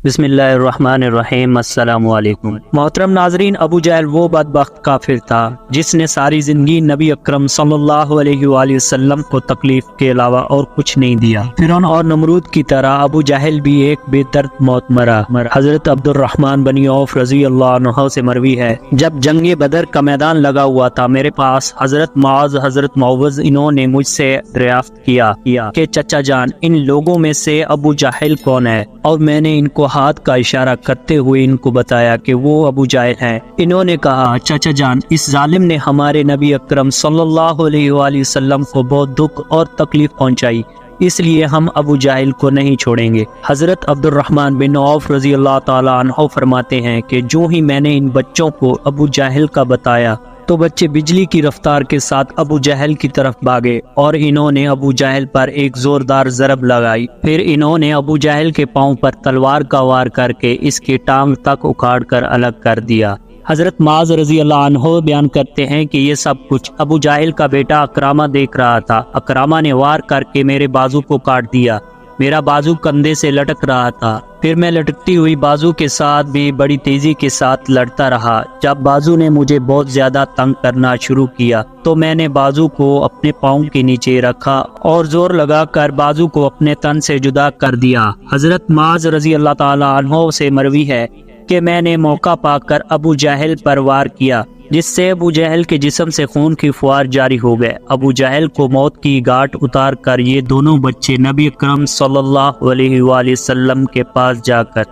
بسم اللہ الرحمن الرحیم۔ السلام علیکم محترم ناظرین، ابو جہل وہ بدبخت کافر تھا جس نے ساری زندگی نبی اکرم صلی اللہ علیہ وآلہ وسلم کو تکلیف کے علاوہ اور کچھ نہیں دیا۔ فرعون اور نمرود کی طرح ابو جہل بھی ایک بے درد موت مرا۔ حضرت عبد الرحمن بن عوف رضی اللہ عنہ سے مروی ہے، جب جنگ بدر کا میدان لگا ہوا تھا، میرے پاس حضرت معاذ حضرت معوذ انہوں نے مجھ سے دریافت کیا کہ چچا جان، ان لوگوں میں سے ابو جہل کون ہے؟ اور میں نے ان کو ہاتھ کا اشارہ کرتے ہوئے ان کو بتایا کہ وہ ابو جہل ہیں۔ انہوں نے کہا، چچا جان، اس ظالم نے ہمارے نبی اکرم صلی اللہ علیہ وآلہ وسلم کو بہت دکھ اور تکلیف پہنچائی، اس لیے ہم ابو جہل کو نہیں چھوڑیں گے۔ حضرت عبد الرحمن بن عوف رضی اللہ تعالی عنہ فرماتے ہیں کہ جو ہی میں نے ان بچوں کو ابو جہل کا بتایا تو بچے بجلی کی رفتار کے ساتھ ابو جہل کی طرف بھاگے اور انہوں نے ابو جہل پر ایک زوردار ضرب لگائی۔ پھر انہوں نے ابو جہل کے پاؤں پر تلوار کا وار کر کے اس کی ٹانگ تک اکھاڑ کر الگ کر دیا۔ حضرت معاذ رضی اللہ عنہ بیان کرتے ہیں کہ یہ سب کچھ ابو جہل کا بیٹا اکرامہ دیکھ رہا تھا۔ اکرامہ نے وار کر کے میرے بازو کو کاٹ دیا۔ میرا بازو کندھے سے لٹک رہا تھا، پھر میں لٹکتی ہوئی بازو کے ساتھ بھی بڑی تیزی کے ساتھ لڑتا رہا۔ جب بازو نے مجھے بہت زیادہ تنگ کرنا شروع کیا تو میں نے بازو کو اپنے پاؤں کے نیچے رکھا اور زور لگا کر بازو کو اپنے تن سے جدا کر دیا۔ حضرت معاذ رضی اللہ تعالی عنہ سے مروی ہے کہ میں نے موقع پا کر ابو جہل پر وار کیا، جس سے ابو جہل کے جسم سے خون کی فوار جاری ہو گئے۔ ابو جہل کو موت کی گھاٹ اتار کر یہ دونوں بچے نبی اکرم صلی اللہ علیہ وآلہ وسلم کے پاس جا کر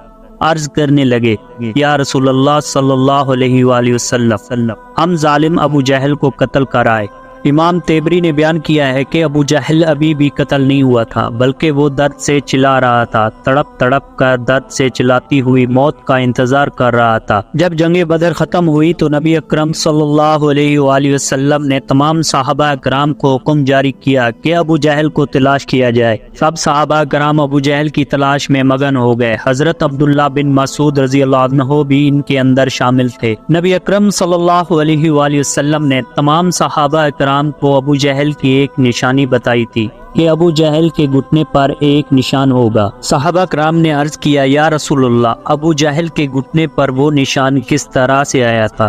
عرض کرنے لگے، یا رسول اللہ صلی اللہ علیہ وآلہ وسلم، ہم ظالم ابو جہل کو قتل کرائے۔ امام طبری نے بیان کیا ہے کہ ابو جہل ابھی بھی قتل نہیں ہوا تھا، بلکہ وہ درد سے چلا رہا تھا، تڑپ تڑپ کر درد سے چلاتی ہوئی موت کا انتظار کر رہا تھا۔ جب جنگ بدر ختم ہوئی تو نبی اکرم صلی اللہ علیہ وآلہ وسلم نے تمام صحابہ کرام کو حکم جاری کیا کہ ابو جہل کو تلاش کیا جائے۔ سب صحابہ کرام ابو جہل کی تلاش میں مگن ہو گئے۔ حضرت عبداللہ بن مسعود رضی اللہ عنہ بھی ان کے اندر شامل تھے۔ نبی اکرم صلی اللہ علیہ وآلہ وسلم نے تمام صحابہ کرام کو ابو جہل کی ایک نشانی بتائی تھی کہ ابو جہل کے گھٹنے پر ایک نشان ہوگا۔ صحابہ کرام نے عرض کیا، یا رسول اللہ، ابو جہل کے گھٹنے پر وہ نشان کس طرح سے آیا تھا؟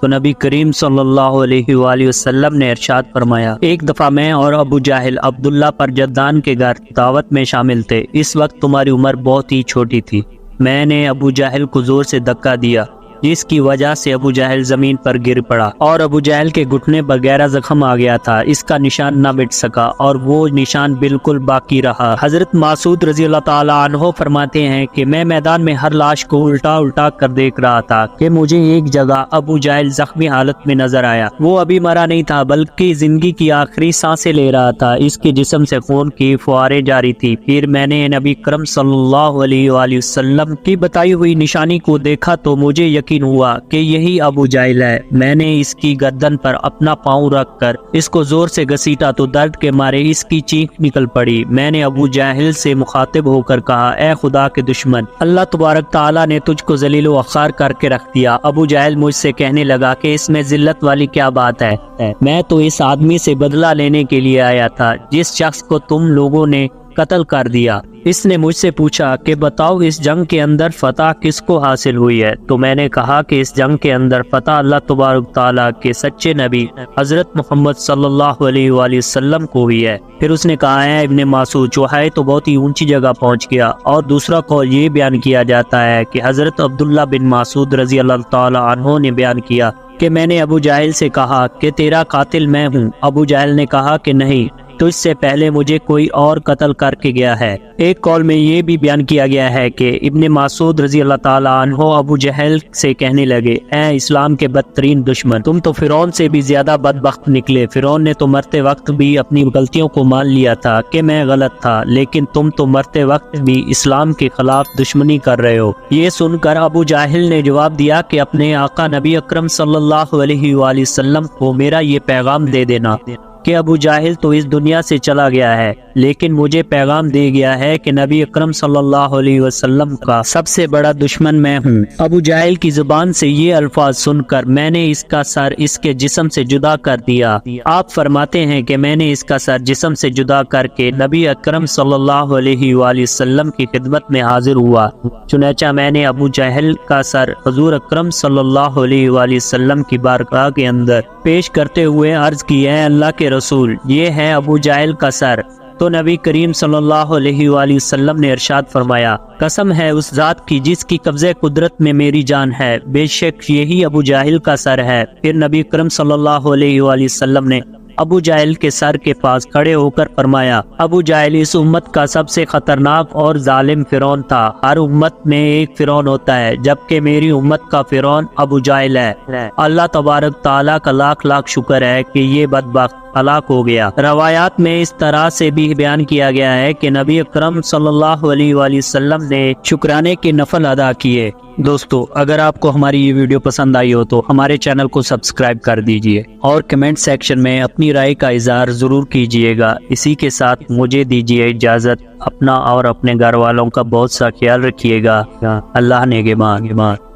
تو نبی کریم صلی اللہ علیہ وآلہ وسلم نے ارشاد فرمایا، ایک دفعہ میں اور ابو جہل عبداللہ پر جدان کے گھر دعوت میں شامل تھے۔ اس وقت تمہاری عمر بہت ہی چھوٹی تھی۔ میں نے ابو جہل کو زور سے دھکا دیا، جس کی وجہ سے ابو جہل زمین پر گر پڑا اور ابو جہل کے گھٹنے پر گہرا زخم آ گیا تھا۔ اس کا نشان نہ مٹ سکا اور وہ نشان بالکل باقی رہا۔ حضرت مسعود رضی اللہ تعالی عنہ فرماتے ہیں کہ میں میدان میں ہر لاش کو الٹا الٹا کر دیکھ رہا تھا کہ مجھے ایک جگہ ابو جہل زخمی حالت میں نظر آیا۔ وہ ابھی مرا نہیں تھا بلکہ زندگی کی آخری سانسیں لے رہا تھا۔ اس کے جسم سے خون کی فواریں جاری تھی۔ پھر میں نے نبی کرم صلی اللہ علیہ وآلہ وسلم کی بتائی ہوئی نشانی کو دیکھا تو مجھے یقین ہوا کہ یہی ابو جہل ہے۔ میں نے اس کی گردن پر اپنا پاؤں رکھ کر اس کو زور سے گھسیٹا تو درد کے مارے اس کی چیخ نکل پڑی۔ میں نے ابو جہل سے مخاطب ہو کر کہا، اے خدا کے دشمن، اللہ تبارک تعالیٰ نے تجھ کو ذلیل و خوار کر کے رکھ دیا۔ ابو جہل مجھ سے کہنے لگا کہ اس میں ذلت والی کیا بات ہے؟ میں تو اس آدمی سے بدلہ لینے کے لیے آیا تھا جس شخص کو تم لوگوں نے قتل کر دیا۔ اس نے مجھ سے پوچھا کہ بتاؤ اس جنگ کے اندر فتح کس کو حاصل ہوئی ہے؟ تو میں نے کہا کہ اس جنگ کے اندر فتح اللہ تبارک تعالیٰ کے سچے نبی حضرت محمد صلی اللہ علیہ وآلہ وسلم کو ہوئی ہے۔ پھر اس نے کہا، ہے ابن مسعود، جو ہے تو بہت ہی اونچی جگہ پہنچ گیا۔ اور دوسرا قول یہ بیان کیا جاتا ہے کہ حضرت عبداللہ بن مسعود رضی اللہ تعالی عنہ نے بیان کیا کہ میں نے ابو جہل سے کہا کہ تیرا قاتل میں ہوں۔ ابو جہل نے کہا کہ نہیں، تو اس سے پہلے مجھے کوئی اور قتل کر کے گیا ہے۔ ایک قول میں یہ بھی بیان کیا گیا ہے کہ ابن مسعود رضی اللہ تعالی عنہ ابو جہل سے کہنے لگے، اے اسلام کے بدترین دشمن، تم تو فرعون سے بھی زیادہ بدبخت نکلے۔ فرعون نے تو مرتے وقت بھی اپنی غلطیوں کو مان لیا تھا کہ میں غلط تھا، لیکن تم تو مرتے وقت بھی اسلام کے خلاف دشمنی کر رہے ہو۔ یہ سن کر ابو جہل نے جواب دیا کہ اپنے آقا نبی اکرم صلی اللہ علیہ وآلہ وسلم کو میرا یہ پیغام دے دینا کہ ابو جاہل تو اس دنیا سے چلا گیا ہے، لیکن مجھے پیغام دے گیا ہے کہ نبی اکرم صلی اللہ علیہ وسلم کا سب سے بڑا دشمن میں ہوں۔ ابو جاہل کی زبان سے یہ الفاظ سن کر میں نے اس کا سر اس کے جسم سے جدا کر دیا۔ آپ فرماتے ہیں کہ میں نے اس کا سر جسم سے جدا کر کے نبی اکرم صلی اللہ علیہ وآلہ وسلم کی خدمت میں حاضر ہوا۔ چنانچہ میں نے ابو جہل کا سر حضور اکرم صلی اللہ علیہ وآلہ وسلم کی بارگاہ کے اندر پیش کرتے ہوئے عرض کی، اے اللہ کے رسول، یہ ہے ابو جہل کا سر۔ تو نبی کریم صلی اللہ علیہ وآلہ وسلم نے ارشاد فرمایا، قسم ہے اس ذات کی جس کی قبضہ قدرت میں میری جان ہے، بے شک یہی ابو جہل کا سر ہے۔ پھر نبی کریم صلی اللہ علیہ وآلہ وسلم نے ابو جہل کے سر کے پاس کھڑے ہو کر فرمایا، ابو جہل اس امت کا سب سے خطرناک اور ظالم فرعون تھا۔ ہر امت میں ایک فرعون ہوتا ہے، جبکہ میری امت کا فرعون ابو جہل ہے۔ اللہ تبارک تعالیٰ کا لاکھ لاکھ شکر ہے کہ یہ بدبخت ہلاک ہو گیا۔ روایات میں اس طرح سے بھی بیان کیا گیا ہے کہ نبی اکرم صلی اللہ علیہ وآلہ وسلم نے شکرانے کے نفل ادا کیے۔ دوستو، اگر آپ کو ہماری یہ ویڈیو پسند آئی ہو تو ہمارے چینل کو سبسکرائب کر دیجئے اور کمنٹ سیکشن میں اپنی رائے کا اظہار ضرور کیجئے گا۔ اسی کے ساتھ مجھے دیجئے اجازت۔ اپنا اور اپنے گھر والوں کا بہت سا خیال رکھیے گا۔ اللہ نگہبان۔